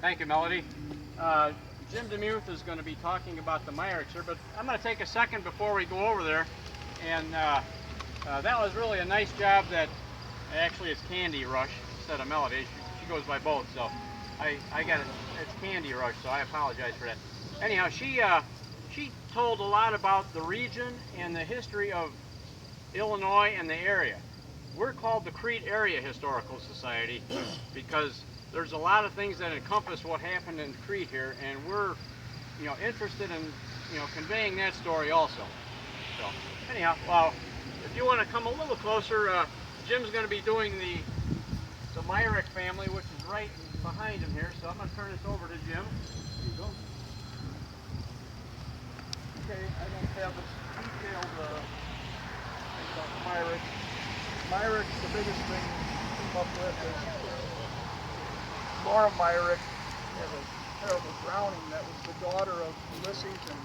Thank you, Melody. Jim DeMuth is going to be talking about the Myrick's here, but I'm going to take a second before we go over there. And that was really a nice job that actually it's Candy Rush instead of Melody. She goes by both, so I got it. It's Candy Rush, so I apologize for that. Anyhow, she told a lot about the region and the history of Illinois and the area. We're called the Crete Area Historical Society because there's a lot of things that encompass what happened in Crete here, and we're, interested in, conveying that story also. So, anyhow, if you want to come a little closer, Jim's going to be doing the Myrick family, which is right behind him here. So I'm going to turn this over to Jim. There you go. Okay, I don't have this detailed thing about the Myrick. Myrick's the biggest thing to keep up with is Laura Myrick had a terrible drowning. That was the daughter of Ulysses and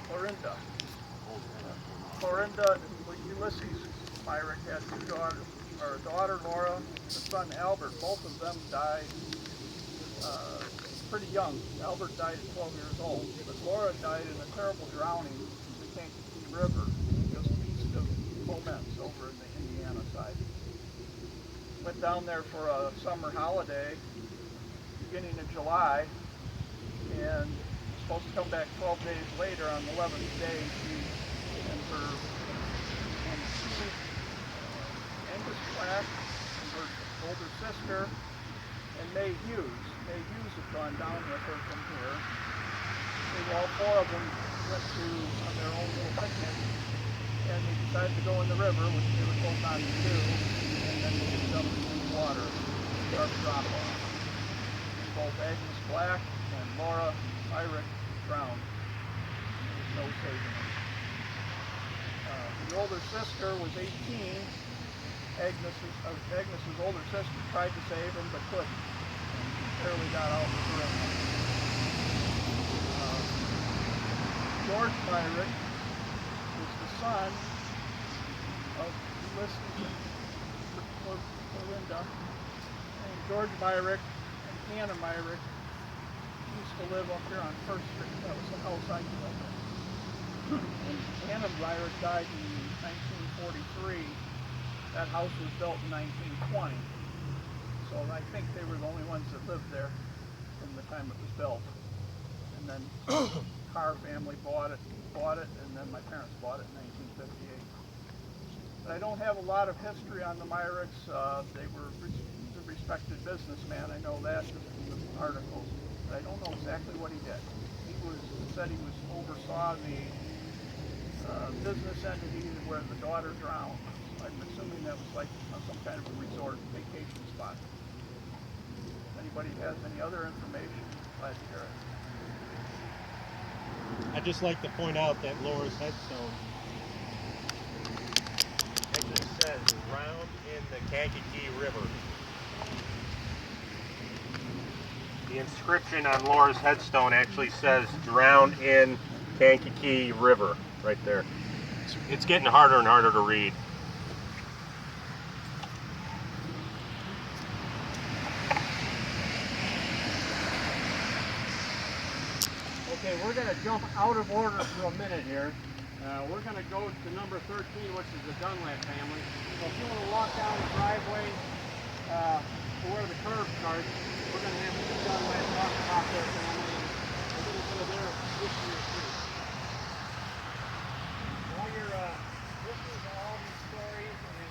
Clorinda. Clorinda and Ulysses Myrick had two daughters, or a daughter Laura, a son Albert. Both of them died pretty young. Albert died at 12 years old, but Laura died in a terrible drowning in the Kankakee River, just east of Foments over in the Indiana side. Went down there for a summer holiday, beginning of July, and was supposed to come back 12 days later. On the 11th day, she and her Angus Black and her older sister and May Hughes. May Hughes had gone down with her from here. And all four of them went on their own little picnic, and they decided to go in the river, which they were told not to do, and then they ended up in the water, start drop off. Both Agnes Black and Laura Myrick drowned. There was no saving them. The older sister was 18. Agnes's older sister tried to save him but couldn't. And she barely got out of the river. George Myrick was the son of Ulysses and Clorinda. And George Myrick and Hannah Myrick used to live up here on First Street. That was the house I grew up in. And Hannah Myrick died in 1943. That house was built in 1920. So I think they were the only ones that lived there from the time it was built. And then Carr family bought it, and then my parents bought it in 1958. But I don't have a lot of history on the Myricks. He's a respected businessman. I know that just from the articles. But I don't know exactly what he did. He said he oversaw the business entity where the daughter drowned. So I'm assuming that was like some kind of a resort vacation spot. If anybody has any other information, glad to hear it. I'd just like to point out that Laura's headstone actually says drowned in the Kankakee River. The inscription on Laura's headstone actually says drowned in Kankakee River right there. It's getting harder and harder to read. Okay, we're going to jump out of order for a minute here. We're going to go to number 13, which is the Dunlap family. So if you want to walk down the driveway to where the curve starts, we're going to have the Dunlap talk about their family and a little bit of their history too. While you're listening to all these stories and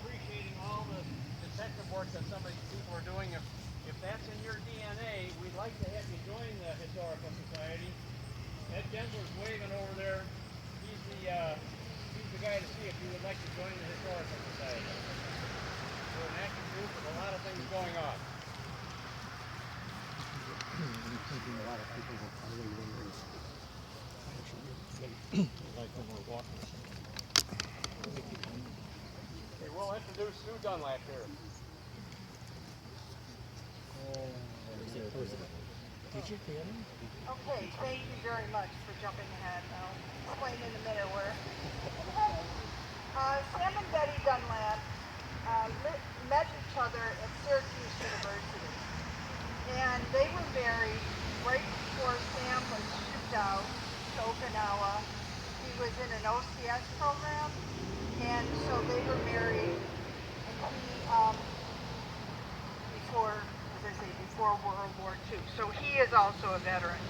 appreciating all the detective work that some of these people are doing, if that's in your DNA, we'd like to have you join the Historical Society. Ed Gensler's waving over there. He's the guy to see if you would like to join the Historical Society. We're an active group with a lot of things going on. A lot of people will probably wonder like when we're walking. Okay, we'll introduce Sue Dunlap here. Okay, thank you very much for jumping ahead. I'll explain in a minute where. Sam and Betty Dunlap met each other at Syracuse University. And they were married right before Sam was shipped out to Okinawa. He was in an OCS program, and so they were married. And he, before, as I say, before World War II. So he is also a veteran.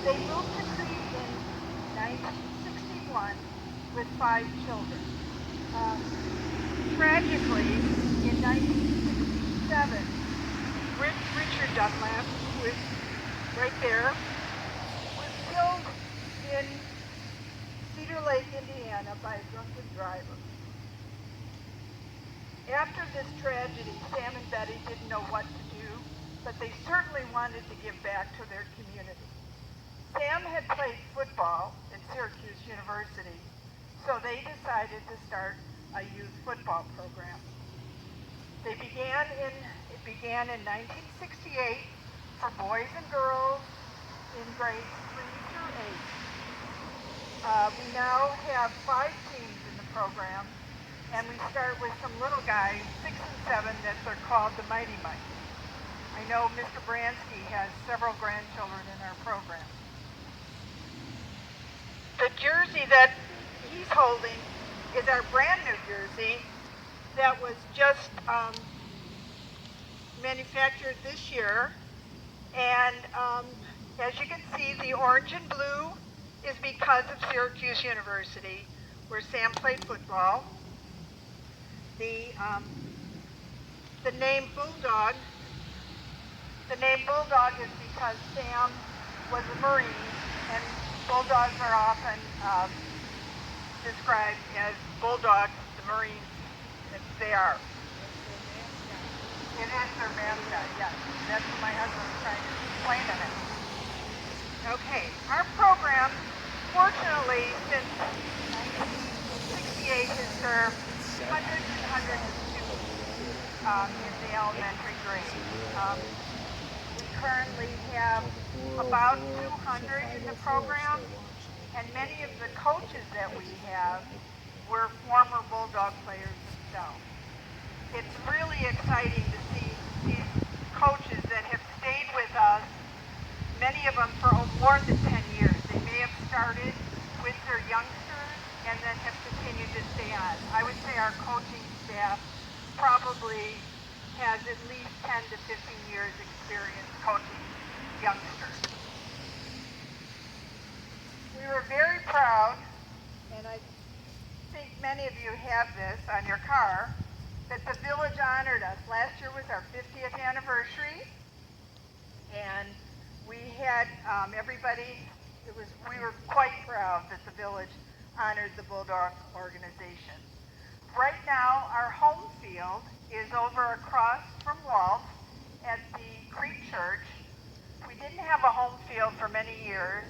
They moved to Crete in 1961 with 5 children. Tragically, in 1967, Richard Dunlap, who is right there, was killed in Cedar Lake, Indiana by a drunken driver. After this tragedy, Sam and Betty didn't know what to do, but they certainly wanted to give back to their community. Sam had played football at Syracuse University, so they decided to start a youth football program. It began in 1968 for boys and girls in grades 3 through 8. We now have 5 teams in the program, and we start with some little guys, 6 and 7, that are called the Mighty Mites. I know Mr. Bransky has several grandchildren in our program. The jersey that he's holding is our brand new jersey that was just manufactured this year. And as you can see, the orange and blue is because of Syracuse University, where Sam played football. The name Bulldog is because Sam was a Marine, and Bulldogs are often described as Bulldogs, the Marines, that they are. It is their mascot, yes. That's what my husband was trying to explain in it. Okay, our program, fortunately, since 1968, has served hundreds and hundreds of students in the elementary grade. We currently have about 200 in the program, and many of the coaches that we have were former Bulldog players themselves. It's really exciting to see these coaches that have stayed with us, many of them for more than 10 years. They may have started with their youngsters and then have continued to stay on. I would say our coaching staff probably has at least 10 to 15 years experience coaching youngsters. We were very proud, and I think many of you have this on your car, that the village honored us. Last year was our 50th anniversary, and we had everybody, we were quite proud that the village honored the Bulldog organization. Right now, our home field is over across from Walt at the Crete Church. We didn't have a home field for many years,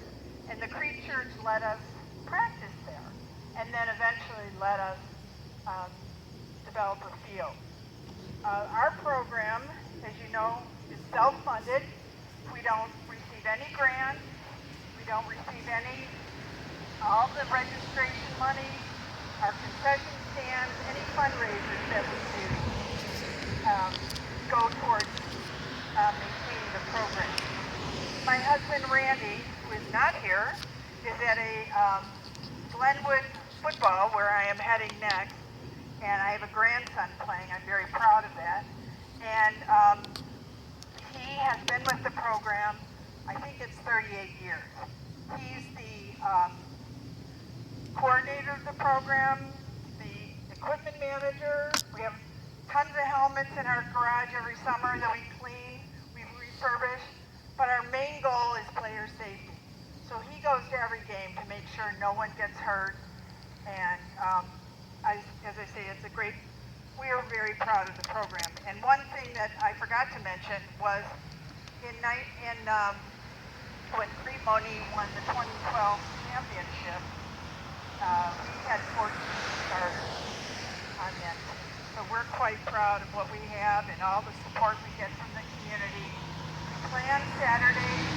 and the Crete Church let us practice there, and then eventually let us develop a field. Our program, as you know, is self-funded. We don't receive any grants. We don't receive all the registration money, our concession stands, any fundraisers that we do go towards maintaining the program. My husband, Randy, who is not here, is at a Glenwood football where I am heading next, and I have a grandson playing. I'm very proud of that. And he has been with the program, I think it's 38 years. He's the coordinator of the program, the equipment manager. We have tons of helmets in our garage every summer that we clean, we refurbish, but our main goal is player safety. So he goes to every game to make sure no one gets hurt, and as I say, we are very proud of the program. And one thing that I forgot to mention was when Crete Moni won the 2012 championship, we had 14 starters on that team. So we're quite proud of what we have and all the support we get from the community. We play on Saturdays,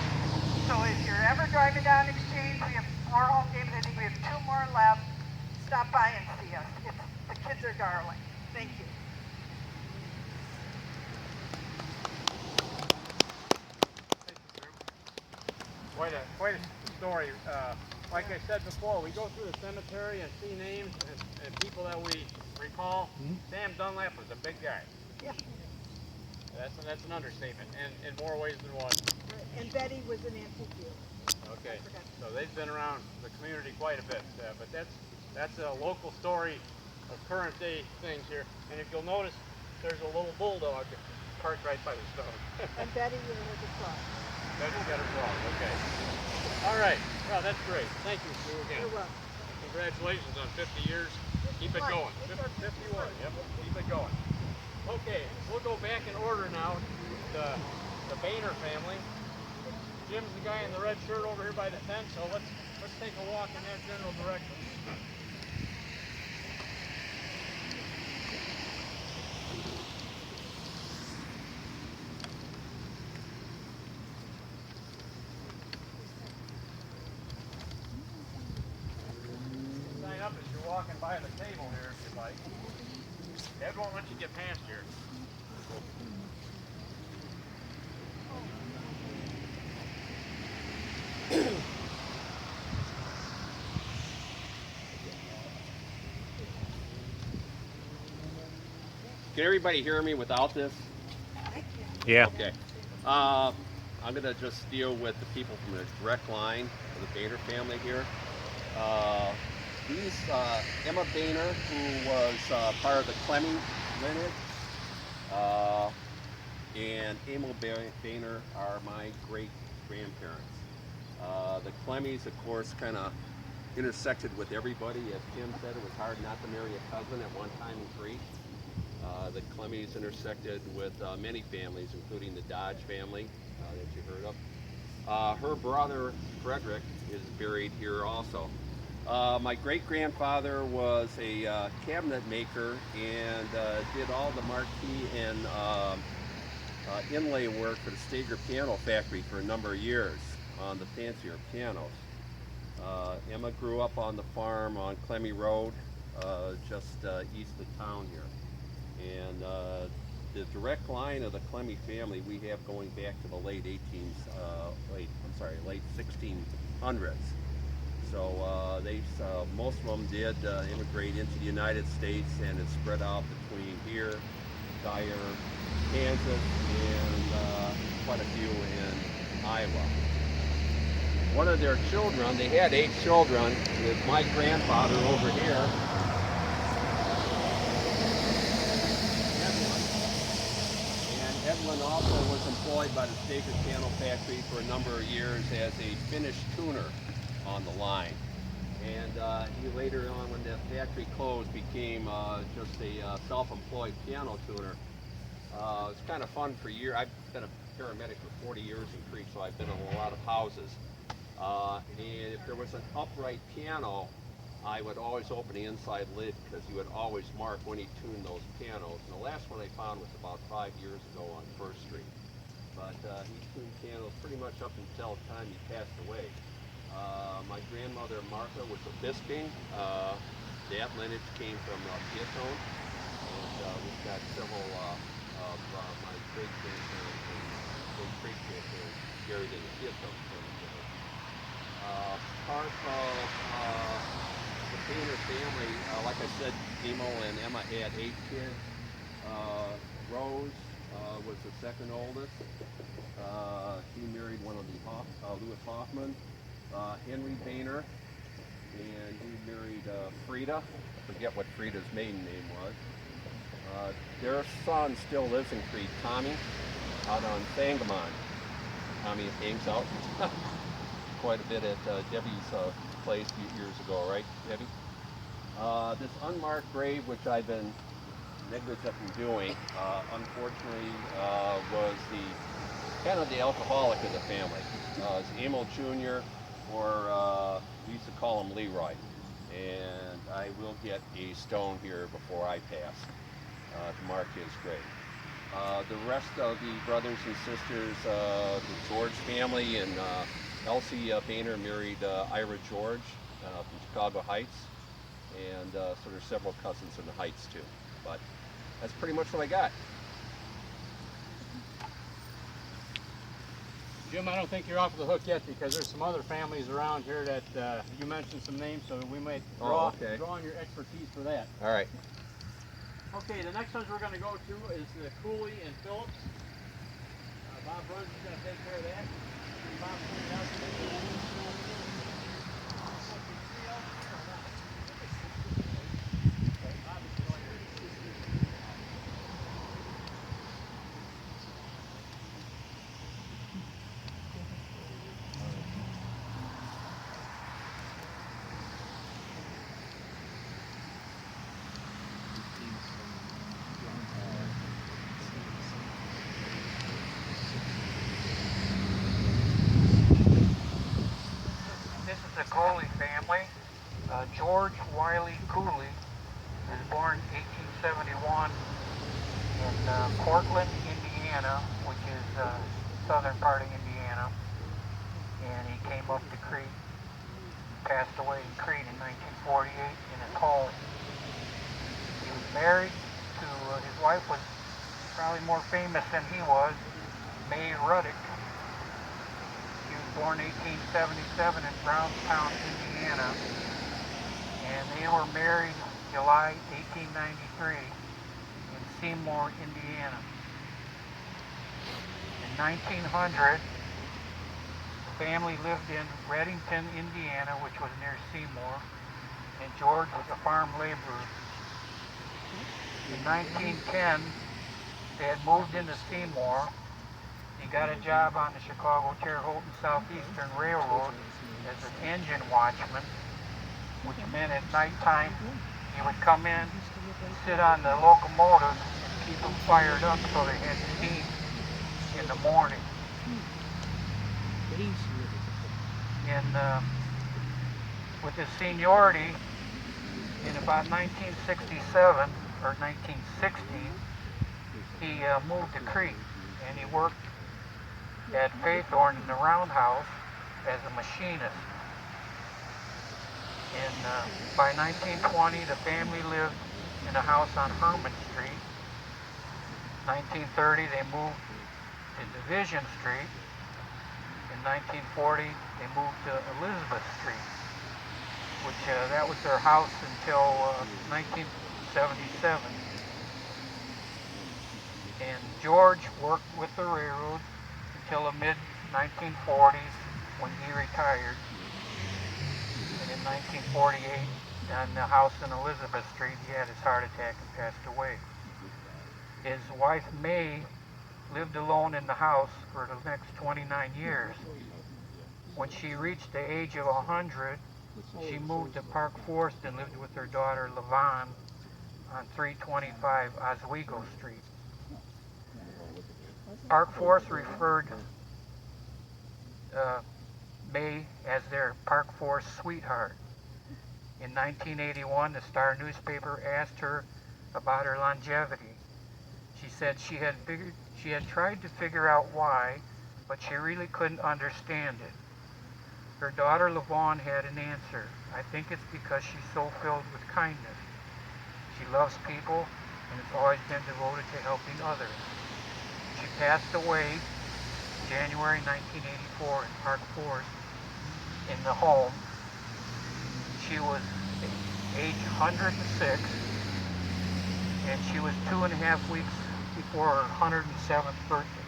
so if you're ever driving down Exchange, we have 4 home games. I think we have 2 more left. Stop by and see us. The kids are darling. Thank you. Quite a story. Like I said before, we go through the cemetery and see names and people that we recall. Sam Dunlap was a big guy. Yeah. That's an understatement, and in more ways than one. And Betty was an antique dealer. Okay, so they've been around the community quite a bit, but that's a local story of current day things here. And if you'll notice, there's a little bulldog parked right by the stone. And Betty has a frog. Betty's got her frog. Okay. All right. Well, that's great. Thank you, Sue, again. You're welcome. Congratulations on 50 years. Keep it 51. going. 51. Yep. Keep it going. Okay, we'll go back in order now to the Boehner family. Jim's the guy in the red shirt over here by the tent, so let's take a walk in that general direction. Sign up as you're walking by the table here if you'd like. Ed won't let you get past here. Can everybody hear me without this? Yeah. Okay. I'm going to just deal with the people from the direct line of the Boehner family here. These, Emma Boehner, who was part of the Clemming lineage, and Emil Boehner are my great-grandparents. The Clemmies, of course, kind of intersected with everybody. As Kim said, it was hard not to marry a cousin at one time in Crete. The Clemmies intersected with many families, including the Dodge family that you heard of. Her brother, Frederick, is buried here also. My great-grandfather was a cabinet maker and did all the marquee and inlay work for the Stager Piano Factory for a number of years on the fancier pianos. Emma grew up on the farm on Clemmy Road, just east of town here. And the direct line of the Clemmy family we have going back to the late 1600s. So most of them did immigrate into the United States, and it spread out between here, Dyer, Kansas, and quite a few in Iowa. One of their children, they had 8 children, is my grandfather over here. Edwin also was employed by the Stager Piano Factory for a number of years as a Finnish tuner on the line. And he later on, when the factory closed, became just a self-employed piano tuner. It's kind of fun for years. I've been a paramedic for 40 years in Crete, so I've been in a lot of houses. And if there was an upright piano, I would always open the inside lid because he would always mark when he tuned those pianos. And the last one I found was about 5 years ago on 1st Street. But he tuned pianos pretty much up until the time he passed away. My grandmother Martha was a Bisping. That lineage came from Piatone. And we've got several of my great-grandparents and great-great-grandparents buried in the Piatone cemetery. Part of the Boehner family, like I said, Emil and Emma had 8 kids. Rose was the second oldest. He married one of the Louis Hoffman, Henry Boehner, and he married Frida. I forget what Frida's maiden name was. Their son still lives in Crete, Tommy, out on Sangamon. Tommy hangs out quite a bit at Debbie's place a few years ago, right, Debbie? This unmarked grave, which I've been negligent in doing, unfortunately, was kind of the alcoholic of the family. It's Emil Jr., or we used to call him Leroy. And I will get a stone here before I pass to mark his grave. The rest of the brothers and sisters, the George family, and Elsie Boehner married Ira George from Chicago Heights, and so there's several cousins in the Heights too. But that's pretty much what I got. Jim, I don't think you're off the hook yet because there's some other families around here that you mentioned some names, so we might draw on your expertise for that. All right. Okay, the next ones we're going to go to is the Cooley and Phillips. Bob Bruns is going to take care of that. Bob pointed out to me. This is the Cooley family. George Wiley Cooley was born 1871 in Cortland, Indiana, which is southern part of Indiana. And he came up to Crete, passed away in Crete in 1948 in his home. He was married to, his wife was probably more famous than he was, May Ruddick. He was born 1877 in Brownstown, Indiana, and they were married July 1893 in Seymour, Indiana. In 1900, the family lived in Reddington, Indiana, which was near Seymour, and George was a farm laborer. In 1910, they had moved into Seymour. He got a job on the Chicago-Terre Haute Southeastern Railroad as an engine watchman, which meant at nighttime he would come in, sit on the locomotive, and keep them fired up so they had steam in the morning. And with his seniority, in about 1967 or 1960, he moved to Crete, and he worked at Faithorn in the roundhouse as a machinist. And by 1920, the family lived in a house on Herman Street. 1930, they moved to Division Street. In 1940, they moved to Elizabeth Street, which that was their house until 1977. And George worked with the railroad until the mid-1940s when he retired. And in 1948, on the house in Elizabeth Street, he had his heart attack and passed away. His wife, May, lived alone in the house for the next 29 years. When she reached the age of 100, she moved to Park Forest and lived with her daughter, Levon, on 325 Oswego Street. Park Forest referred May as their Park Forest sweetheart. In 1981, the Star newspaper asked her about her longevity. She said she had tried to figure out why, but she really couldn't understand it. Her daughter Levon had an answer. I think it's because she's so filled with kindness. She loves people and has always been devoted to helping others. She passed away January 1984 in Park Forest in the home. She was age 106, and she was 2.5 weeks before her 107th birthday.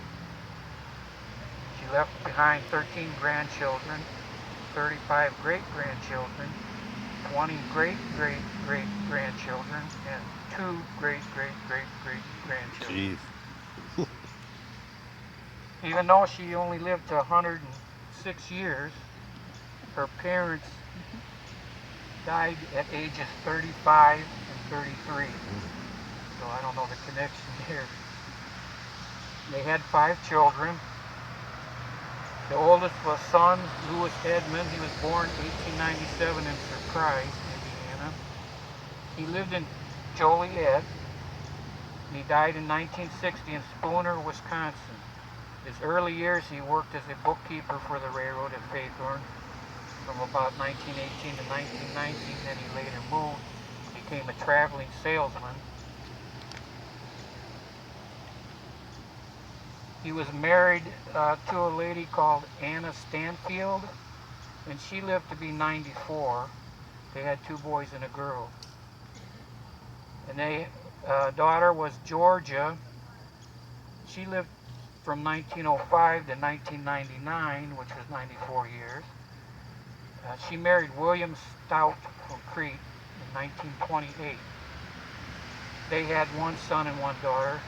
She left behind 13 grandchildren, 35 great-grandchildren, 20 great-great-great-grandchildren, and 2 great-great-great-great-grandchildren. Even though she only lived to 106 years, her parents died at ages 35 and 33. So I don't know the connection here. They had 5 children. The oldest was son Louis Edmund. He was born 1897 in Surprise, Indiana. He lived in Joliet, and he died in 1960 in Spooner, Wisconsin. His early years, he worked as a bookkeeper for the railroad at Faithorn from about 1918 to 1919. Then he later moved, became a traveling salesman, He was married to a lady called Anna Stanfield, and she lived to be 94. They had 2 boys and a girl. And their daughter was Georgia. She lived from 1905 to 1999, which was 94 years. She married William Stout from Crete in 1928. They had 1 son and 1 daughter.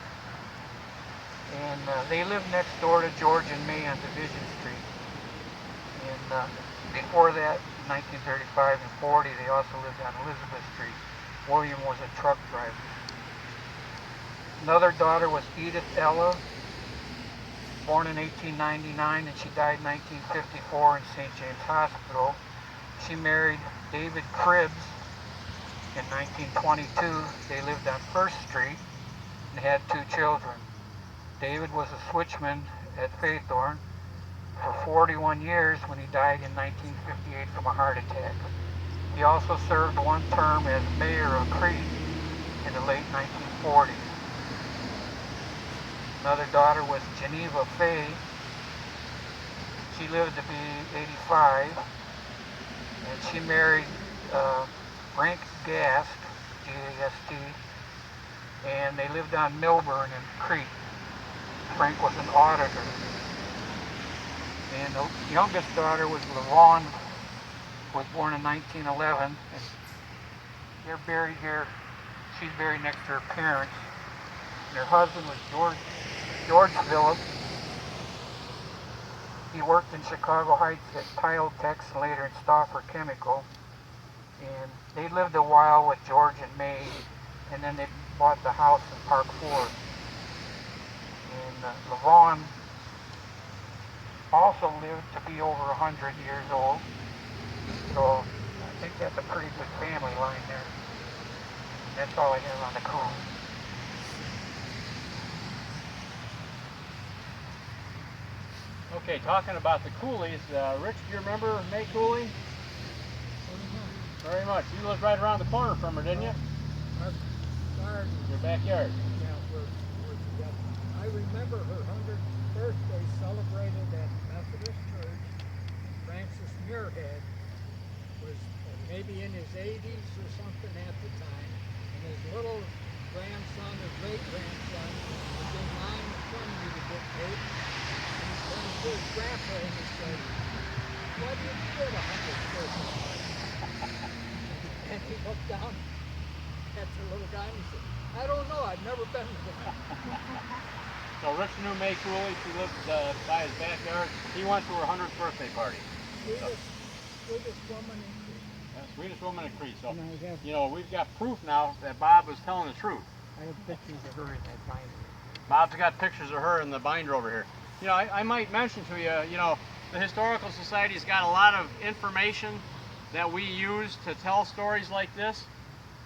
And they lived next door to George and May on Division Street. And before that, 1935 and 40, they also lived on Elizabeth Street. William was a truck driver. Another daughter was Edith Ella, born in 1899, and she died in 1954 in St. James Hospital. She married David Cribbs in 1922. They lived on First Street and had 2 children. David was a switchman at Faithorn for 41 years when he died in 1958 from a heart attack. He also served 1 term as mayor of Crete in the late 1940s. Another daughter was Geneva Fay. She lived to be 85, and she married Frank Gast, G-A-S-T, and they lived on Milburn in Crete. Frank was an auditor. And the youngest daughter was LaVaughn, was born in 1911, and they're buried here. She's buried next to her parents. And her husband was George Phillips. He worked in Chicago Heights at Tile Tex and later in Stauffer Chemical. And they lived a while with George and May, and then they bought the house in Park Forest. And LaVaughn also lived to be over 100 years old. So I think that's a pretty good family line there. That's all I have on the Cooley. Okay, talking about the Cooleys, Rich, do you remember May Cooley? Very much. You lived right around the corner from her, didn't you? Our garden, Your backyard. yeah, we're together. I remember her 100th birthday celebrated at Methodist Church. Francis Muirhead was maybe in his 80s or something at the time, and his little grandson or great-grandson was in line in front of me to get cake. And he turned to his grandpa and he said, "What did you get 100th birthday party?" And he looked down at the little guy and he said, "I don't know, I've never been to that." So Rich knew May Cooley. She lived by his backyard. He went to her 100th birthday party. Sweetest woman in Crete. Sweetest woman in Crete. So, And I have, you know, we've got proof now that Bob was telling the truth. I have pictures of her in that binder. Bob's got pictures of her in the binder over here. You know, I might mention to you, you know, the Historical Society's got a lot of information that we use to tell stories like this.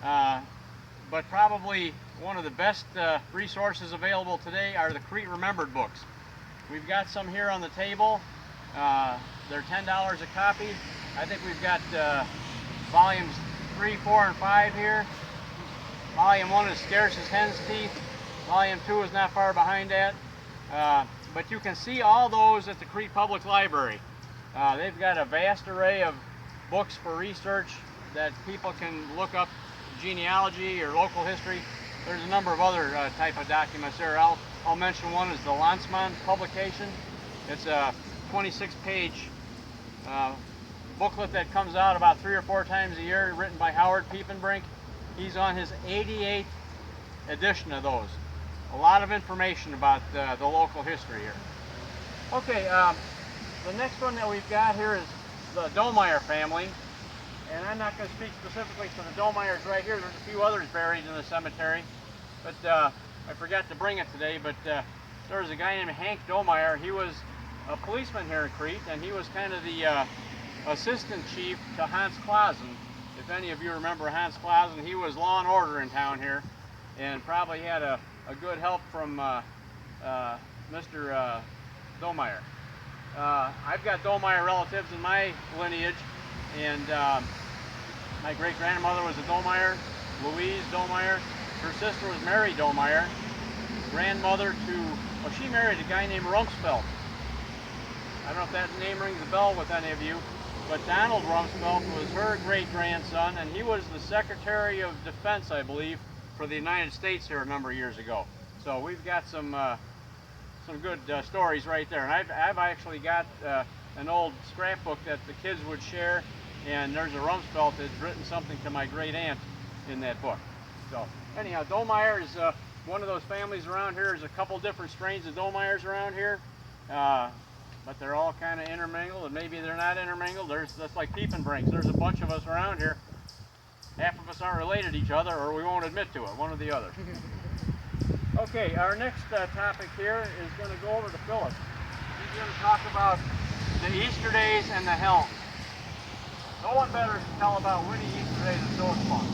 But probably one of the best resources available today are the Crete Remembered books. We've got some here on the table. They're $10 a copy. I think we've got volumes 3, 4, and 5 here. Volume 1 is Scarce as Hen's Teeth. Volume 2 is not far behind that. But you can see all those at the Crete Public Library. They've got a vast array of books for research that people can look up genealogy or local history. There's a number of other type of documents there. I'll mention one is the Landsman publication. It's a 26-page booklet that comes out about 3 or 4 times a year, written by Howard Piepenbrink. He's on his 88th edition of those. A lot of information about the local history here. Okay, the next one that we've got here is the Domeyer family. And I'm not going to speak specifically to the Domeyers right here. There's a few others buried in the cemetery. But I forgot to bring it today. But there was a guy named Hank Domeyer. He was a policeman here in Crete. And he was kind of the assistant chief to Hans Clausen. If any of you remember Hans Clausen, he was law and order in town here. And probably had a good help from Mr. Domeyer. I've got Domeyer relatives in my lineage, and my great-grandmother was a Domeyer, Louise Domeyer. Her sister was Mary Domeyer, grandmother to, well, she married a guy named Rumsfeld. I don't know if that name rings a bell with any of you, but Donald Rumsfeld was her great-grandson, and he was the Secretary of Defense, I believe, for the United States here a number of years ago. So we've got some good stories right there. And I've actually got an old scrapbook that the kids would share, and there's a Rumsfeld that's written something to my great-aunt in that book. So anyhow, Domeyer is one of those families around here. There's a couple different strains of Domeyers around here. But they're all kind of intermingled, and maybe they're not intermingled. That's like Piepenbrinks. There's a bunch of us around here. Half of us aren't related to each other, or we won't admit to it, one or the other. Okay, our next topic here is going to go over to Phyllis. He's going to talk about the Easter days and the helm. No one better to tell about Winnie Easter days and so fun.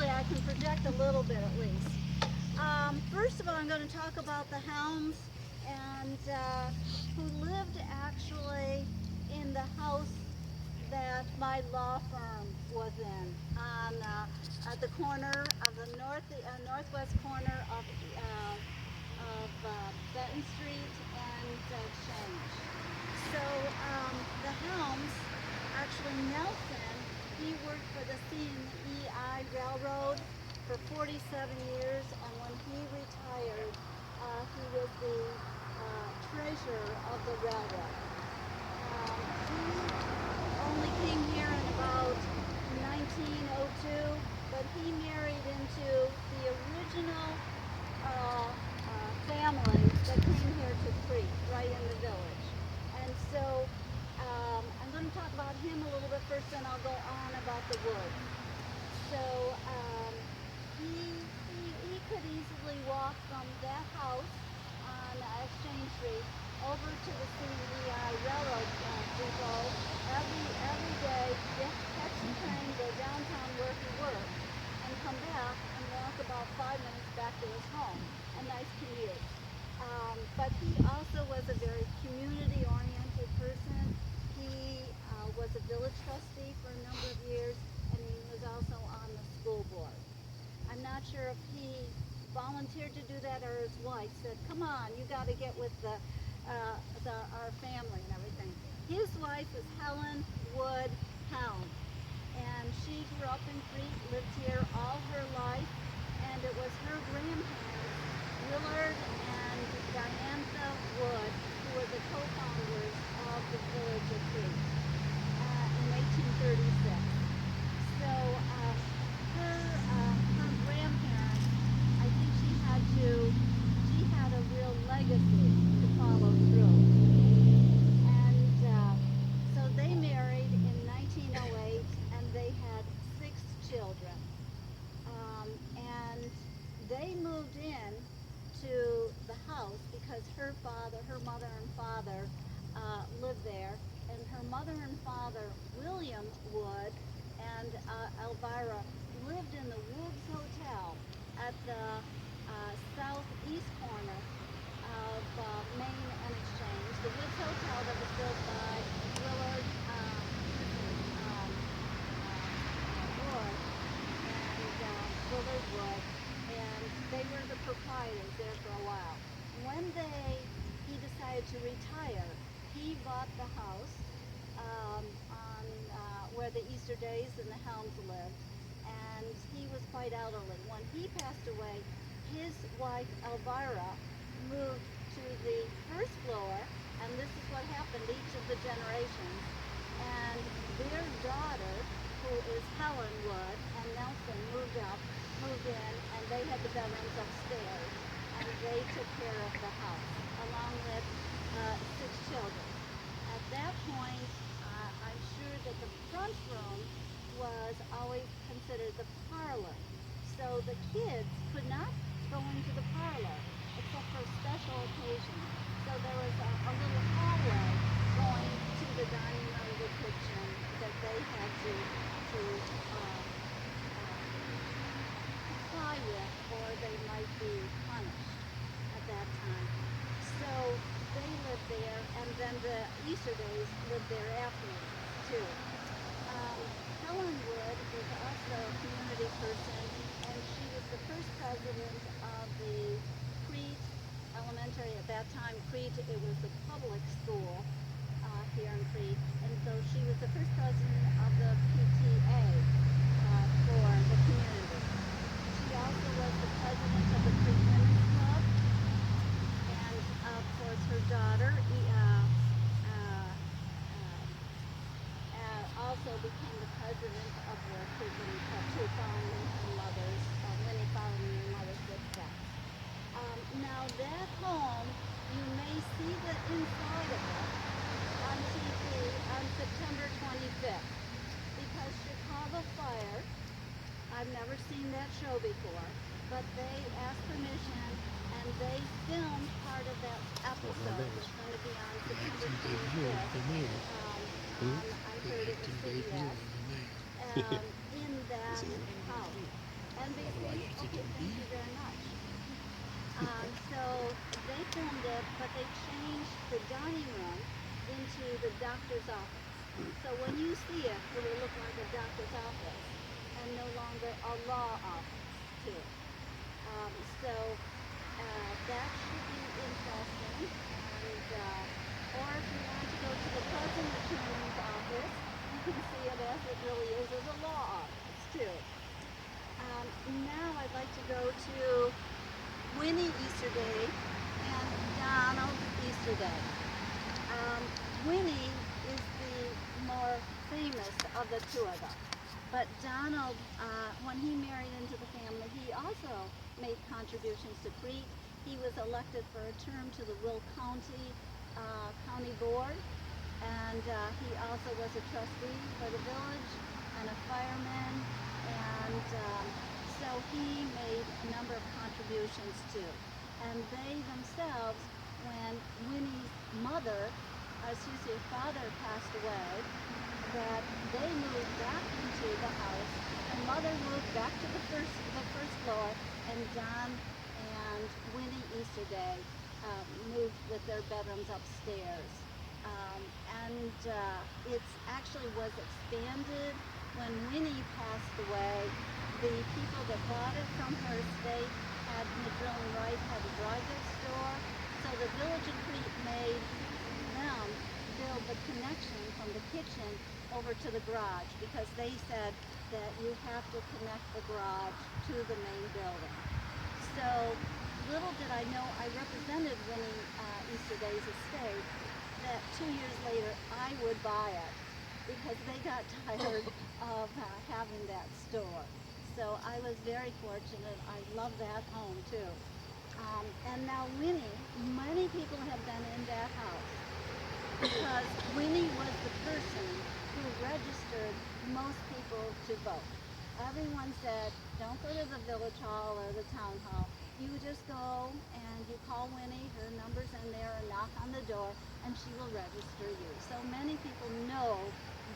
I can project a little bit at least. First of all, I'm going to talk about the Helms and who lived actually in the house that my law firm was in on at the corner of the northwest corner of Benton Street and Exchange. So the Helms, actually Nelson, he worked for the C&EI Railroad for 47 years, and when he retired, he was the treasurer of the railroad. He only came here in about 1902, but he married into the original family that came here to Crete, right in the village. And so I'm going to talk about him a little bit first, then I'll go on about the wood. So he could easily walk from that house on Exchange Street over to the C&EI Railroad depot every day, catch the train, go downtown where he worked, and come back and walk about 5 minutes back to his home. A nice commute. But he also was a very community-oriented person. He was a village trustee for a number of years, and he was also on the school board. I'm not sure if he volunteered to do that or his wife said, come on, you got to get with our family and everything. His wife is Helen Wood Helm, and she grew up in Crete, lived here all her life, and it was her grandparents, Willard and Diantha Wood, who were the co-founders of the village of Crete in 1836. So her grandparents, I think she had a real legacy to follow through. And so they married in 1908, and they had 6 children. And they moved in to the house because her mother and father lived there, and her mother and father, William Wood and Elvira, lived in the Woods Hotel at the southeast corner of Main and Exchange. The Woods Hotel that was built by Willard Wood, and they were the proprietors there for a while. When he decided to retire, he bought the house where the Easter Days and the Helms lived, and he was quite elderly. When he passed away, his wife Elvira moved to the first floor, and this is what happened each of the generations, and their daughter, who is Helen Wood, and Nelson moved in, and they had the bedrooms upstairs, and they took care of the house, along with 6 children. At that point, I'm sure that the front room was always considered the parlor. So the kids could not go into the parlor except for special occasions. So there was a little hallway going to the the Easter days lived there afterwards too. Helen Wood is also a community person, and she was the first president of the Crete Elementary. At that time, Crete, it was the public school here in Crete, and so she was the first president of the PTA for the community. She also was the president of the Crete Women's Club, and of course her daughter also became the president of the Crete Women's Club too, following her mother's, Winnie following her mother's footsteps. Now that home, you may see the inside of it on TV on September 25th, because Chicago Fire, I've never seen that show before, but they asked permission and they filmed part of that episode. It's going to be on September 25th. I heard it was CBS. In that house. NBC, okay, thank you very much. So they filmed it, but they changed the dining room into the doctor's office. So when you see it, it will look like a doctor's office and no longer a law office too. So that should be interesting. And or if you want to go to the President Attorney's office, you can see it as it really is as a law office too. Now I'd like to go to Winnie Easter Day and Donald Easter Day. Winnie is the more famous of the two of them. But Donald, when he married into the family, he also made contributions to Crete. He was elected for a term to the Will County Board, and he also was a trustee for the village and a fireman, and so he made a number of contributions too. And they themselves, when Winnie's father passed away, that they moved back into the house, and mother moved back to the first floor, and Don and Winnie Easter Day moved with their bedrooms upstairs. It actually was expanded when Winnie passed away. The people that bought it from her estate had McDrilling Wright had a dry goods store, so the village of Crete made them build the connection from the kitchen over to the garage, because they said that you have to connect the garage to the main building. So little did I know, I represented Winnie Easter Day's estate, that 2 years later I would buy it because they got tired of having that store. So I was very fortunate. I love that home too. And now Winnie, many people have been in that house because Winnie was the person who registered most people to vote. Everyone said, don't go to the village hall or the town hall. You just go and you call Winnie, her number's in there, and knock on the door, and she will register you. So many people know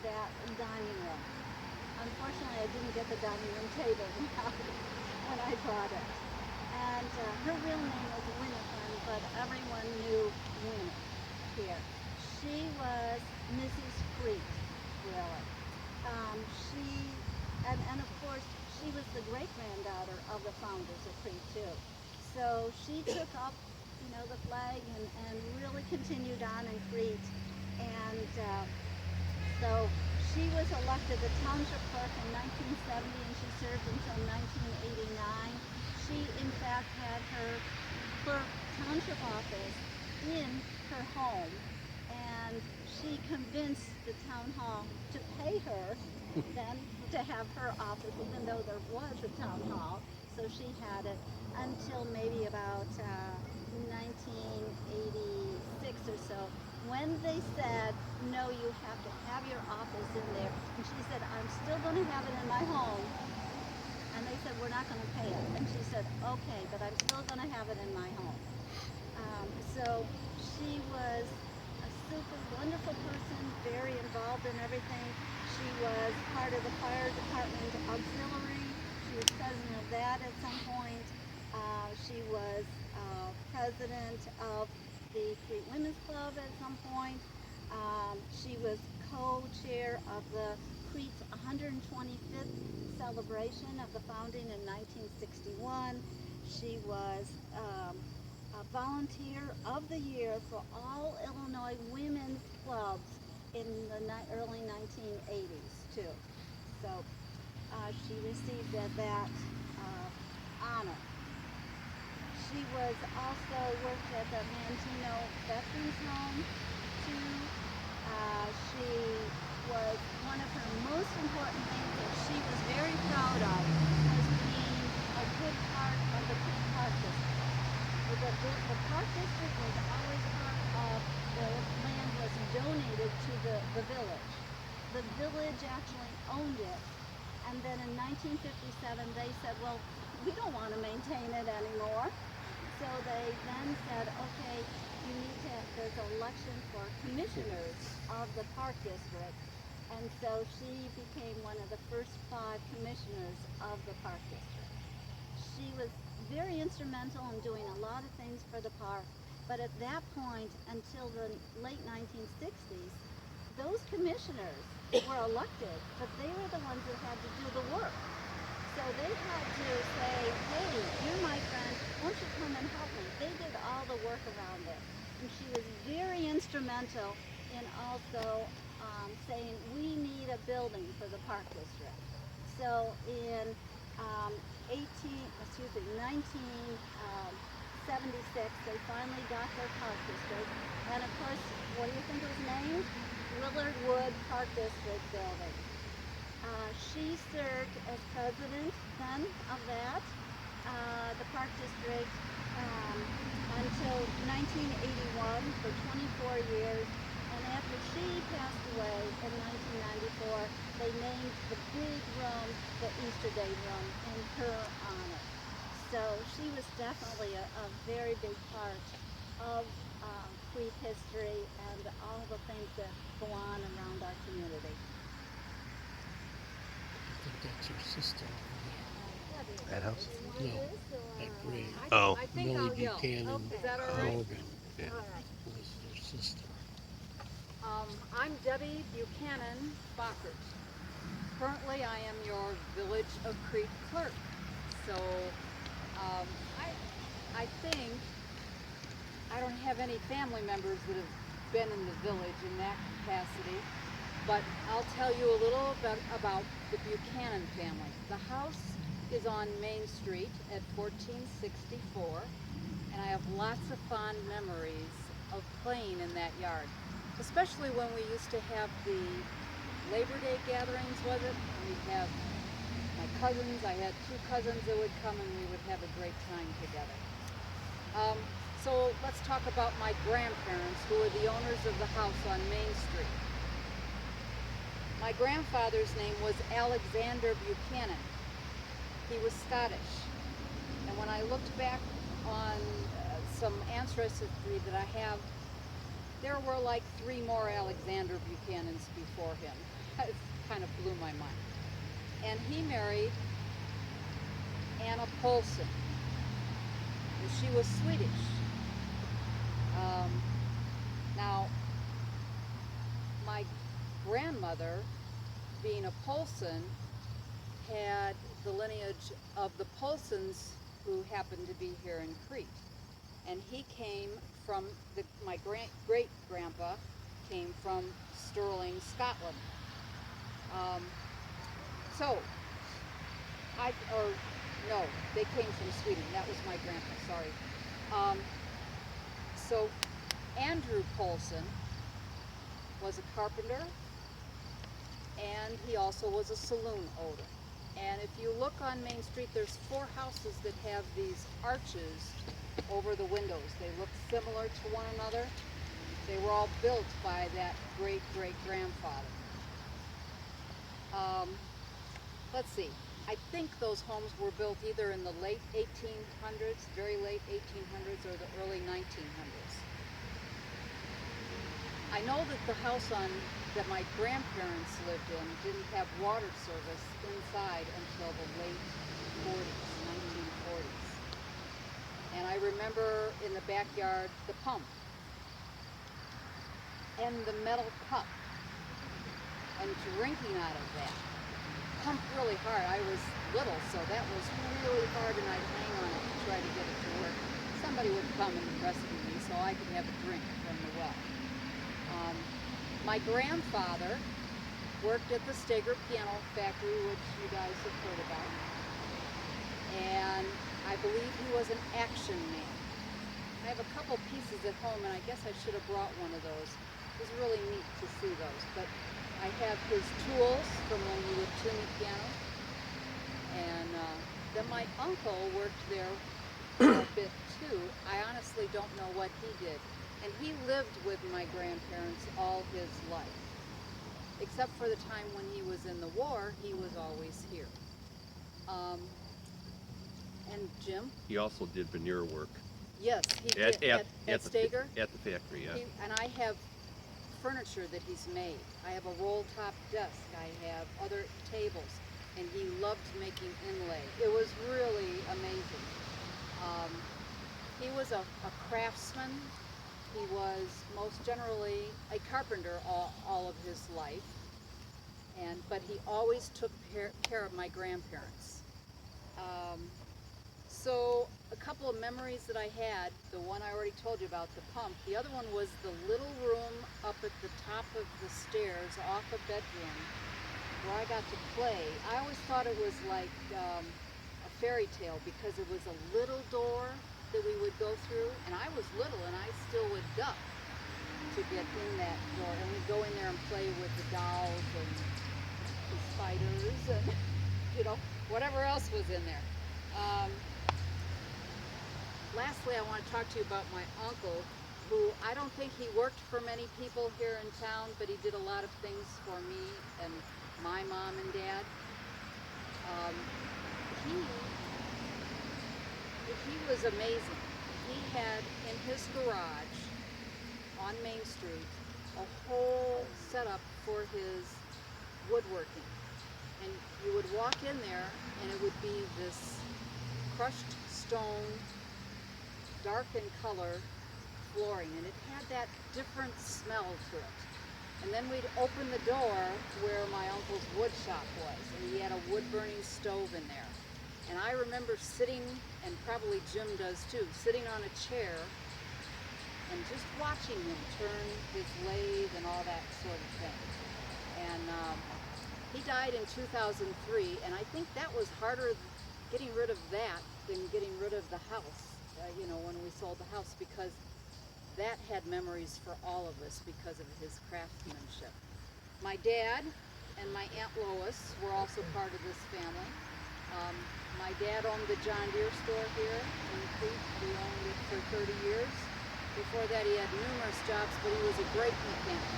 that dining room. Unfortunately, I didn't get the dining room table when I bought it. And her real name was Winifred, but everyone knew Winnie here. She was Mrs. Crete, really. And of course, she was the great-granddaughter of the founders of Crete too. So she took up, the flag and really continued on in Crete. And so she was elected the township clerk in 1970, and she served until 1989. She, in fact, had her clerk township office in her home, and she convinced the town hall to pay her then to have her office, even though there was a town hall. So she had it until maybe about 1986 or so, when they said, no, you have to have your office in there. And she said, I'm still going to have it in my home. And they said, we're not going to pay it. And she said, okay, but I'm still going to have it in my home. So she was a super wonderful person, very involved in everything. She was part of the fire department auxiliary. She was president of that at some point. She was president of the Crete Women's Club at some point. She was co-chair of the Crete's 125th celebration of the founding in 1961. She was a volunteer of the year for all Illinois women's clubs in the early 1980s too. So she received that honor. She was also worked at the Mantino Veterans Home too. She was one of her most important things that she was very proud of was being a good part of the Crete Park District. The Park District was always part of the land was donated to the village. The village actually owned it, and then in 1957 they said, well, we don't want to maintain it anymore. So they then said, okay, you need to, there's an election for commissioners of the Park District. And so she became one of the first 5 commissioners of the Park District. She was very instrumental in doing a lot of things for the park, but at that point, until the late 1960s, those commissioners were elected, but they were the ones that had to do the work. So they had to say, hey, you're my friend, won't you come and help me? They did all the work around it. And she was very instrumental in also saying, we need a building for the Park District. So in 1976, they finally got their Park District. And of course, what do you think it was named? Willard Wood Park District Building. She served as president then of that, the Park District, until 1981 for 24 years. And after she passed away in 1994, they named the big room the Easter Day Room in her honor. So she was definitely a very big part of Crete history and all the things that go on around our community. I think that's her sister. That house? No, that grave. Oh. I think Millie I'll yell. Buchanan Okay. Is that all right? Morgan Yeah. All right. was her sister. I'm Debbie Buchanan Bockert. Currently, I am your Village of Crete clerk. So, I think I don't have any family members that have been in the village in that capacity, but I'll tell you a little bit about the Buchanan family. The house is on Main Street at 1464, and I have lots of fond memories of playing in that yard, especially when we used to have the Labor Day gatherings, was it? We'd have my cousins, I had 2 cousins that would come and we would have a great time together. So let's talk about my grandparents, who were the owners of the house on Main Street. My grandfather's name was Alexander Buchanan. He was Scottish. And when I looked back on some ancestry that I have, there were like 3 more Alexander Buchanans before him. It kind of blew my mind. And he married Anna Poulsen. And she was Swedish. Now, my grandmother, being a Poulsen, had the lineage of the Poulsens who happened to be here in Crete. And he came from, my great-grandpa came from Stirling, Scotland. No, they came from Sweden. That was my grandpa, sorry. So Andrew Poulsen was a carpenter, and he also was a saloon owner. And if you look on Main Street, there's 4 houses that have these arches over the windows. They look similar to one another. They were all built by that great-great-grandfather. Let's see. I think those homes were built either in the late 1800s, very late 1800s, or the early 1900s. I know that the house that my grandparents lived in didn't have water service inside until the late 1940s. And I remember in the backyard the pump and the metal cup and drinking out of that. Pumped really hard. I was little, so that was really hard, and I'd hang on it to try to get it to work. Somebody would come and rescue me so I could have a drink from the well. My grandfather worked at the Steger Piano Factory, which you guys have heard about, and I believe he was an action man. I have a couple pieces at home, and I guess I should have brought one of those. It was really neat to see those, but I have his tools from when he would tune the piano, and then my uncle worked there a bit too. I honestly don't know what he did, and he lived with my grandparents all his life. Except for the time when he was in the war, he was always here. And Jim? He also did veneer work. Yes, he did at Steger. At the factory, yeah. And I have furniture that he's made. I have a roll-top desk. I have other tables, and he loved making inlay. It was really amazing. He was a craftsman. He was most generally a carpenter all of his life, but he always took care of my grandparents. So a couple of memories that I had, the one I already told you about, the pump. The other one was the little room up at the top of the stairs off a bedroom where I got to play. I always thought it was like a fairy tale because it was a little door that we would go through, and I was little and I still would duck to get in that door, and we'd go in there and play with the dolls and the spiders and whatever else was in there. Lastly, I want to talk to you about my uncle, who I don't think he worked for many people here in town, but he did a lot of things for me and my mom and dad. He was amazing. He had in his garage on Main Street a whole setup for his woodworking. And you would walk in there and it would be this crushed stone, dark in color flooring, and it had that different smell to it. And then we'd open the door where my uncle's wood shop was, and he had a wood-burning stove in there. And I remember sitting, and probably Jim does too, sitting on a chair and just watching him turn his lathe and all that sort of thing. And he died in 2003, and I think that was harder getting rid of that than getting rid of the house, when we sold the house, because that had memories for all of us because of his craftsmanship. My dad and my Aunt Lois were also part of this family. My dad owned the John Deere store here in Crete. He owned it for 30 years. Before that, he had numerous jobs, but he was a great mechanic.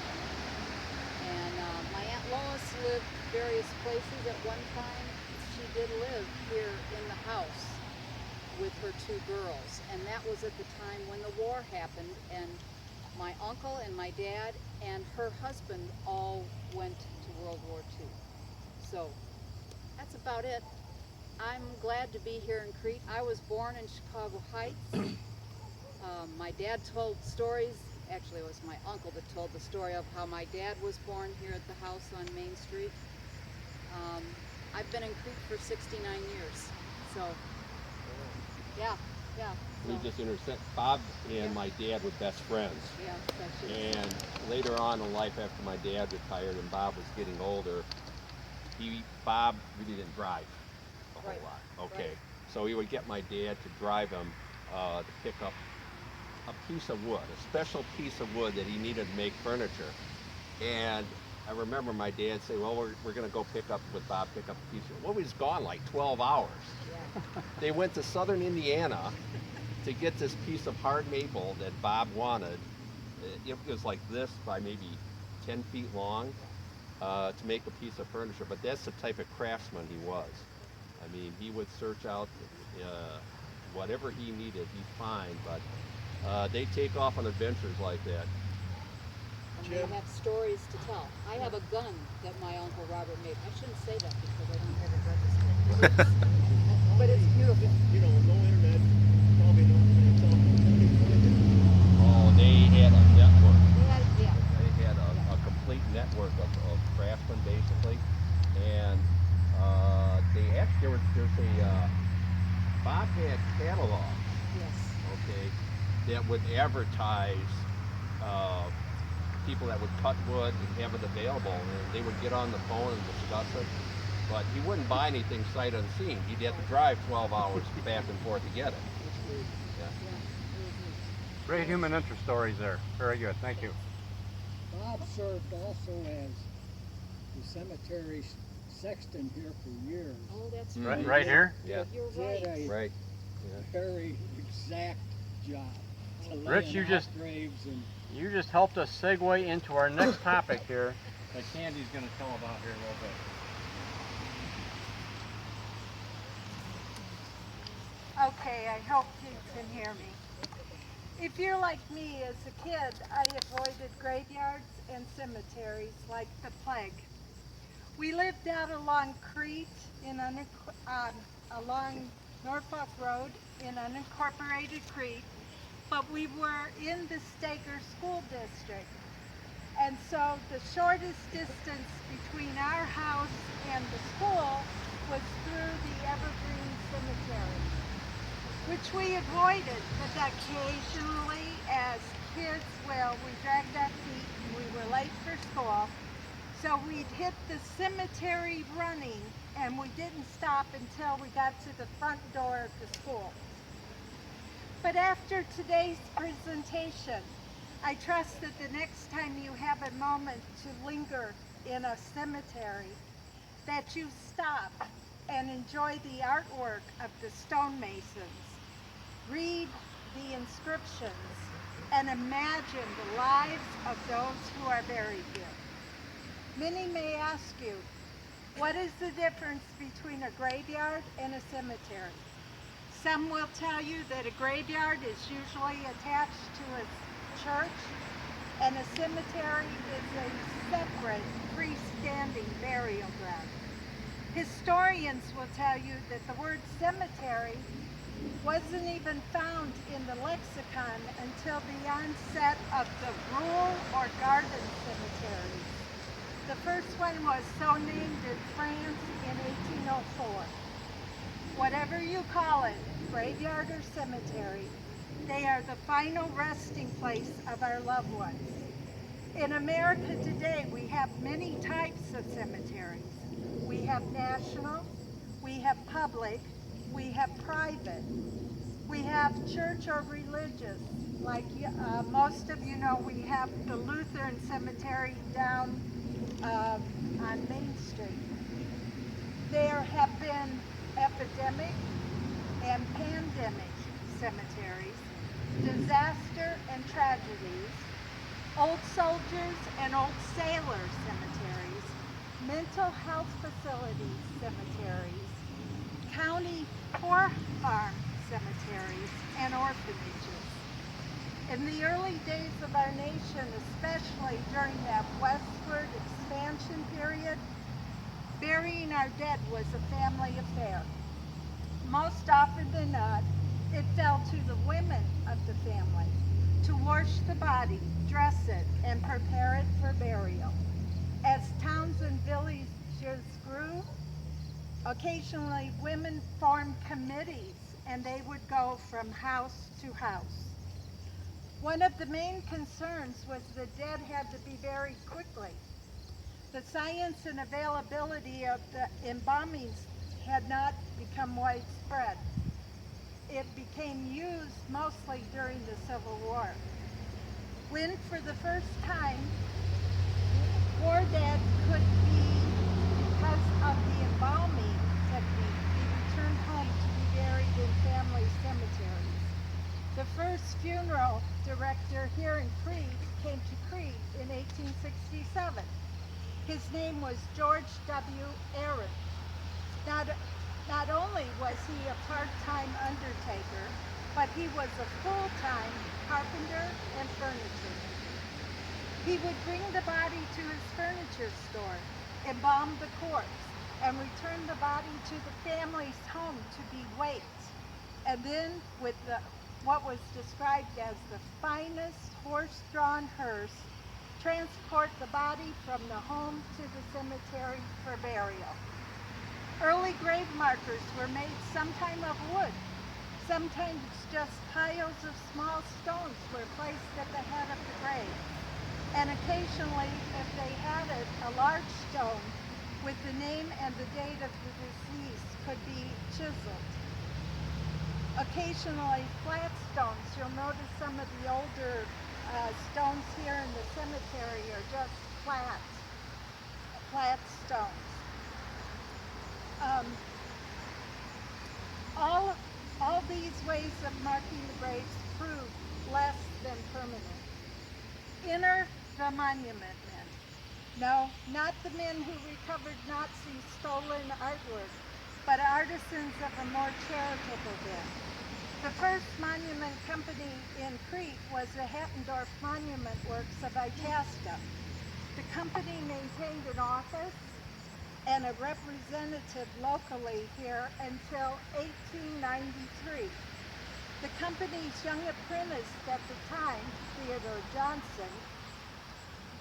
And my Aunt Lois lived various places at one time. She did live here in the house with her two girls, and that was at the time when the war happened, and my uncle and my dad and her husband all went to World War II. So that's about it. I'm glad to be here in Crete. I was born in Chicago Heights. My dad told stories. Actually, it was my uncle that told the story of how my dad was born here at the house on Main Street. I've been in Crete for 69 years, so yeah. We just intersect. Bob and my dad were best friends. Yeah, that's it. And later on in life, after my dad retired and Bob was getting older, Bob really didn't drive a whole lot. Okay, right. So he would get my dad to drive him to pick up a piece of wood, a special piece of wood that he needed to make furniture. And I remember my dad saying, well, we're going to go pick up a piece of wood. Well, he's gone like 12 hours. Yeah. They went to southern Indiana to get this piece of hard maple that Bob wanted. It was like this by maybe 10 feet long to make a piece of furniture, but that's the type of craftsman he was. I mean, he would search out whatever he needed, he'd find, but they take off on adventures like that. And they have stories to tell. I have a gun that my Uncle Robert made. I shouldn't say that because I don't have it registered. But it's beautiful. No internet, probably no. Oh, they had a network. Yeah. They there's a Bobcat catalog, Yes. okay, that would advertise people that would cut wood and have it available, and they would get on the phone and discuss it. But he wouldn't buy anything sight unseen. He'd have to drive 12 hours back and forth to get it. Yeah. Great human interest stories there. Very good. Thank you. Bob served also as the cemetery sexton here for years. Oh, that's Mhm. right. Right here? Yeah. You're Did right. a Right. very exact job to Rich, lay you in just- hot graves and You just helped us segue into our next topic here that Candy's going to tell about here in a little bit. Okay, I hope you can hear me. If you're like me, as a kid, I avoided graveyards and cemeteries like the plague. We lived out along Crete along Norfolk Road in unincorporated Crete, but we were in the Staker School District. And so the shortest distance between our house and the school was through the Evergreen Cemetery, which we avoided, but occasionally as kids, well, we dragged our feet and we were late for school. So we'd hit the cemetery running, and we didn't stop until we got to the front door of the school. But after today's presentation, I trust that the next time you have a moment to linger in a cemetery, that you stop and enjoy the artwork of the stonemasons, read the inscriptions, and imagine the lives of those who are buried here. Many may ask you, what is the difference between a graveyard and a cemetery? Some will tell you that a graveyard is usually attached to a church, and a cemetery is a separate, freestanding burial ground. Historians will tell you that the word cemetery wasn't even found in the lexicon until the onset of the rural or garden cemeteries. The first one was so named in France in 1804. Whatever you call it, graveyard or cemetery, they are the final resting place of our loved ones. In America today, we have many types of cemeteries. We have national, we have public, we have private, we have church or religious. Like most of you know, we have the Lutheran cemetery down on Main Street. There have been epidemic and pandemic cemeteries, disaster and tragedies, old soldiers and old sailor cemeteries, mental health facilities cemeteries, county poor farm cemeteries, and orphanages. In the early days of our nation, especially during that westward expansion period, burying our dead was a family affair. Most often than not, it fell to the women of the family to wash the body, dress it, and prepare it for burial. As towns and villages grew, occasionally women formed committees and they would go from house to house. One of the main concerns was the dead had to be buried quickly. The science and availability of the embalmings had not become widespread. It became used mostly during the Civil War, when for the first time, war dead could be, because of the embalming technique, be returned home to be buried in family cemeteries. The first funeral director here in Crete came to Crete in 1867. His name was George W. Aaron. Not only was he a part-time undertaker, but he was a full-time carpenter and furniture. He would bring the body to his furniture store, embalm the corpse, and return the body to the family's home to be waked. And then with what was described as the finest horse-drawn hearse, transport the body from the home to the cemetery for burial. Early grave markers were made sometime of wood. Sometimes just piles of small stones were placed at the head of the grave. And occasionally, if they had it, a large stone with the name and the date of the deceased could be chiseled. Occasionally, flat stones. You'll notice some of the older stones here in the cemetery are just flat stones. All these ways of marking the graves prove less than permanent. Enter the monument men. No, not the men who recovered Nazi stolen artwork, but artisans of a more charitable bent. The first monument company in Crete was the Hettendorf Monument Works of Itasca. The company maintained an office and a representative locally here until 1893. The company's young apprentice at the time, Theodore Johnson,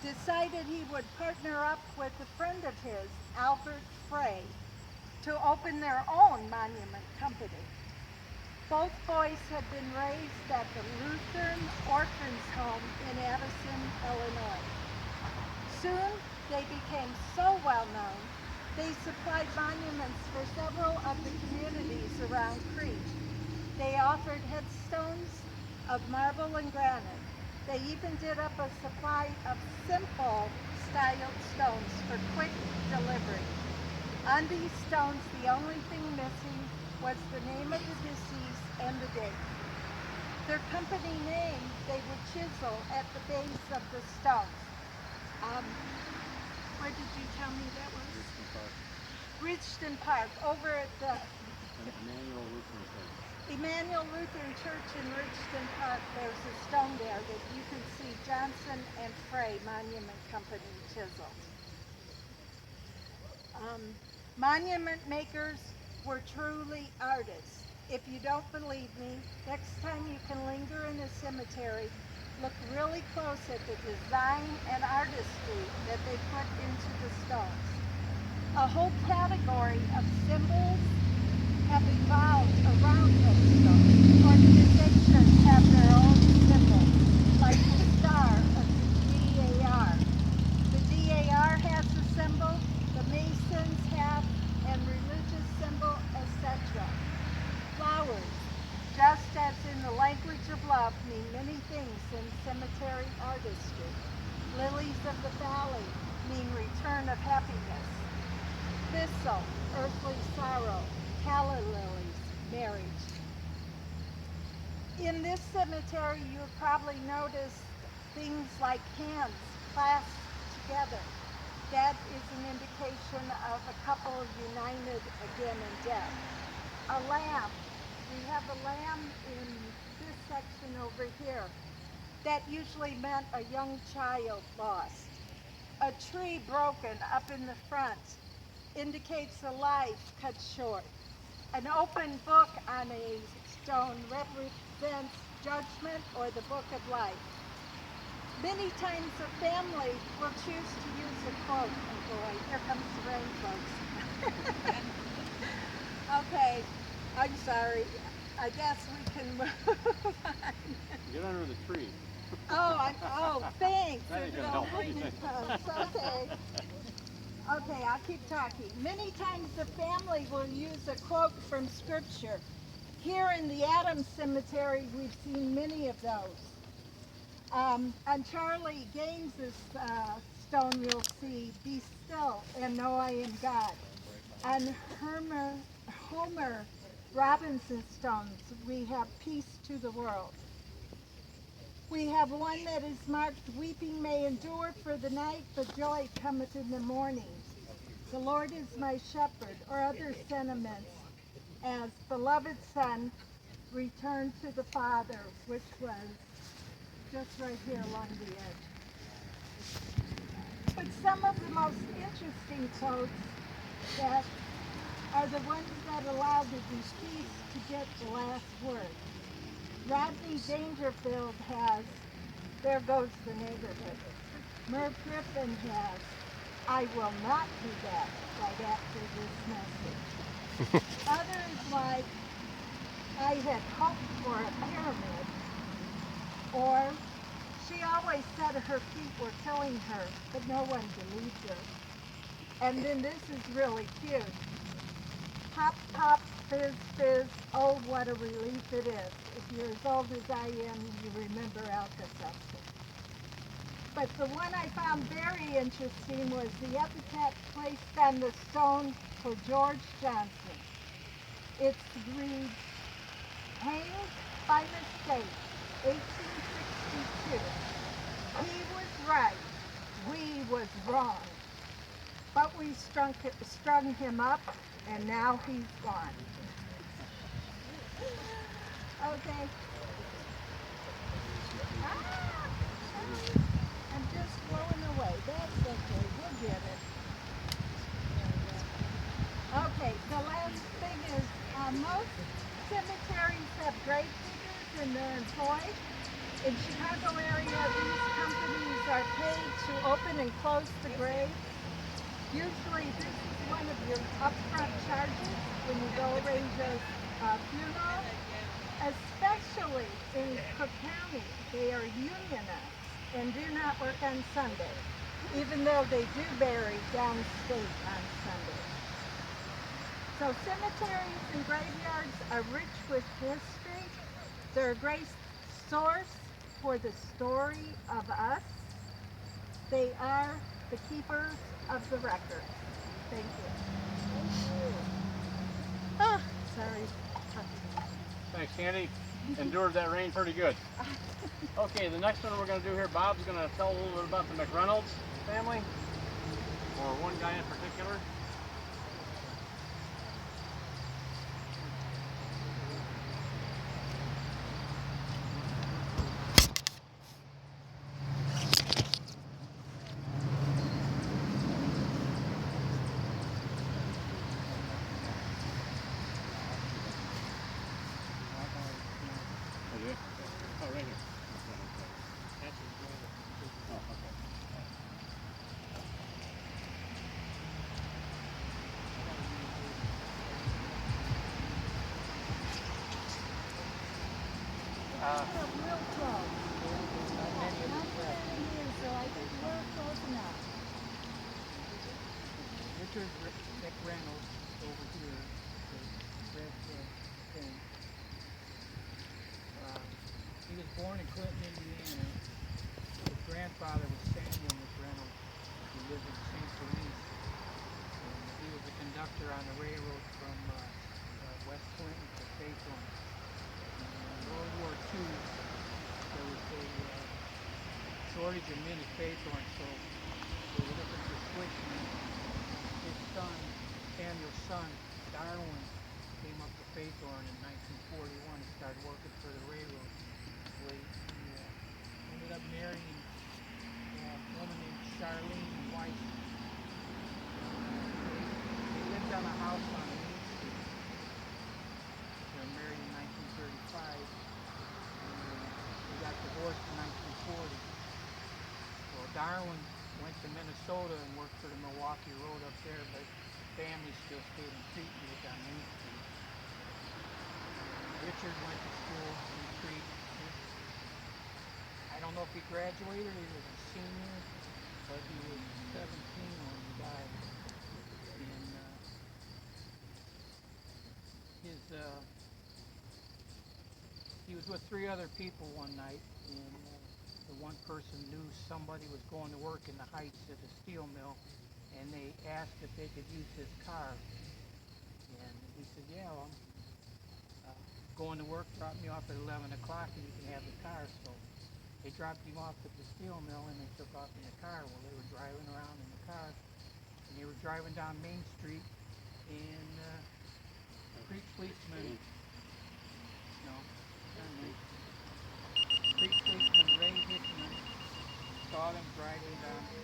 decided he would partner up with a friend of his, Albert Frey, to open their own monument company. Both boys had been raised at the Lutheran Orphans Home in Addison, Illinois. Soon, they became so well known, they supplied monuments for several of the communities around Crete. They offered headstones of marble and granite. They even did up a supply of simple styled stones for quick delivery. On these stones, the only thing missing was the name of the deceased and the date. Their company name they would chisel at the base of the stones. Where did you tell me that was? Richton Park, over at the Emmanuel Lutheran Church in Richton Park. There's a stone there that you can see Johnson and Frey Monument Company chiseled. Monument makers were truly artists. If you don't believe me, next time you can linger in a cemetery, look really close at the design and artistry that they put into the stones. A whole category of symbols have evolved around headstones. Organizations have their own symbol, like the star of the DAR. The DAR has a symbol, the Masons have, and religious symbol, etc. Flowers, just as in the language of love, mean many things in cemetery artistry. Lilies of the valley mean return of happiness. Thistle, earthly sorrow. Calla lilies, marriage. In this cemetery, you have probably noticed things like hands clasped together. That is an indication of a couple united again in death. A lamb. We have a lamb in this section over here. That usually meant a young child lost. A tree broken up in the front indicates a life cut short. An open book on a stone represents judgment or the book of life. Many times a family will choose to use a quote. Oh boy, here comes the rain, folks. Okay, I'm sorry. I guess we can move on. Get under the tree. Oh, thanks. That ain't gonna help anything. Okay. Okay, I'll keep talking. Many times the family will use a quote from Scripture. Here in the Adams Cemetery, we've seen many of those. On Charlie Gaines's stone, you'll see, "Be still and know I am God." On Homer Robinson's stones, we have "Peace to the world." We have one that is marked, "Weeping may endure for the night, but joy cometh in the morning." "The Lord is my shepherd," or other sentiments as "Beloved Son, return to the Father," which was just right here along the edge. But some of the most interesting quotes that are the ones that allow the deceased to get the last word. Rodney Dangerfield has, "There goes the neighborhood." Merv Griffin has, I will not be back right after this message. Others, like, I had hoped for a pyramid, or she always said her feet were killing her, but no one believed her. And then this is really cute. Pop, pop, fizz, fizz, oh, what a relief it is. If you're as old as I am, you remember Alka-Seltzer. But the one I found very interesting was the epitaph placed on the stone for George Johnson. It reads, hanged by mistake, 1862. He was right, we was wrong. But we strung him up, and now he's gone. Okay. I'm just blowing away. That's okay. We'll get it. Okay, the last thing is most cemeteries have grave diggers in their employ. In Chicago area, these companies are paid to open and close the grave. Usually this is one of your upfront charges when you go arrange a funeral. Especially in Cook County, they are unionized and do not work on Sunday, even though they do bury downstate on Sunday. So cemeteries and graveyards are rich with history. They're a great source for the story of us. They are the keepers of the records. Thank you. Ah, sorry. Thanks, Candy. Endured that rain pretty good. Okay, the next one we're going to do here, Bob's going to tell a little bit about the McReynolds family, or one guy in particular. Oh, right here. Oh, okay. Real close. Not very near, so I think we're close enough. Richard McReynolds over here, the red thing. He was born in Clinton, Indiana. His grandfather was Samuel McReynolds, who lived in St. Louis. He was a conductor on the railroad from West Clinton to Faithorn. In World War II, there was a shortage of men at Faithorn, so they were looking for switchmen. His son, Samuel's son, Darwin, came up to Faithorn in 1941 and started working for the railroad. So he ended up marrying a woman named Charlene Weiss. They lived on a house on Main Street. They were married in 1935. They got divorced in 1940. So Darwin went to Minnesota and worked for the Milwaukee Road up there, but the family still stayed in Crete and lived on Main Street. Richard went to school in Crete. I don't know if he graduated, he was a senior, but he was 17 when he died. And he was with 3 other people one night, and the one person knew somebody was going to work in the Heights at a steel mill, and they asked if they could use his car. And he said, yeah, well, I'm going to work, drop me off at 11 o'clock and you can have the car. So they dropped him off at the steel mill and they took off in the car. Well, they were driving around in the car, and they were driving down Main Street, and Crete policeman, Crete policeman Ray Hickman saw them driving down